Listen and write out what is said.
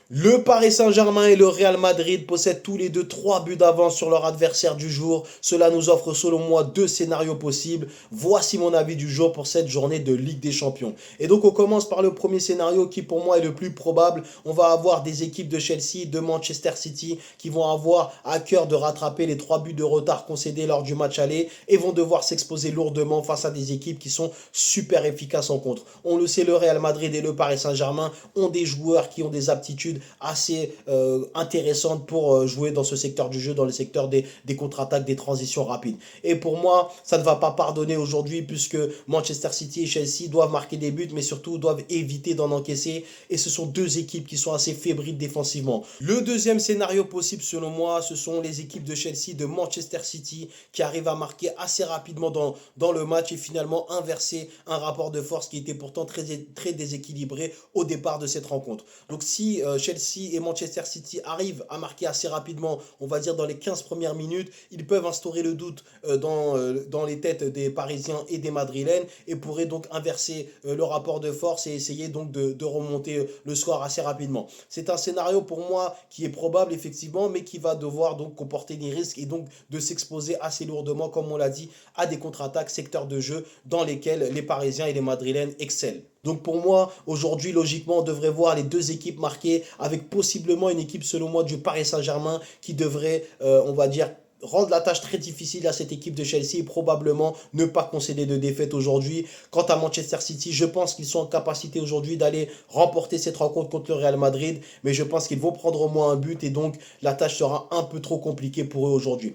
Le Paris Saint-Germain et le Real Madrid possèdent tous les deux 3 buts d'avance sur leur adversaire du jour. Cela nous offre selon moi deux scénarios possibles. Voici mon avis du jour pour cette journée de Ligue des Champions. Et donc on commence par le premier scénario qui pour moi est le plus probable. On va avoir des équipes de Chelsea, de Manchester City qui vont avoir à cœur de rattraper les 3 buts de retard concédés lors du match aller et vont devoir s'exposer lourdement face à des équipes qui sont super efficaces en contre. On le sait, le Real Madrid et le Paris Saint-Germain ont des joueurs qui ont des aptitudes assez intéressantes pour jouer dans ce secteur du jeu, dans le secteur des contre-attaques, des transitions rapides. Et pour moi, ça ne va pas pardonner aujourd'hui puisque Manchester City et Chelsea doivent marquer des buts, mais surtout doivent éviter d'en encaisser. Et ce sont deux équipes qui sont assez fébriles défensivement. Le deuxième scénario possible selon moi, ce sont les équipes de Chelsea, de Manchester City qui arrivent à marquer assez rapidement dans le match et finalement inverser un rapport de force qui était pourtant très déséquilibré au départ de cette rencontre. Donc si Chelsea et Manchester City arrivent à marquer assez rapidement, on va dire dans les 15 premières minutes, ils peuvent instaurer le doute dans les têtes des Parisiens et des Madrilènes et pourraient donc inverser le rapport de force et essayer donc de remonter le score assez rapidement. C'est un scénario pour moi qui est probable effectivement, mais qui va devoir donc comporter des risques et donc de s'exposer assez lourdement, comme on l'a dit, à des contre-attaques, secteurs de jeu dans lesquels les Parisiens et les Madrilènes excellent. Donc pour moi, aujourd'hui, logiquement, on devrait voir les deux équipes marquées avec possiblement une équipe, selon moi, du Paris Saint-Germain qui devrait, on va dire, rendre la tâche très difficile à cette équipe de Chelsea et probablement ne pas concéder de défaite aujourd'hui. Quant à Manchester City, je pense qu'ils sont en capacité aujourd'hui d'aller remporter cette rencontre contre le Real Madrid, mais je pense qu'ils vont prendre au moins un but et donc la tâche sera un peu trop compliquée pour eux aujourd'hui.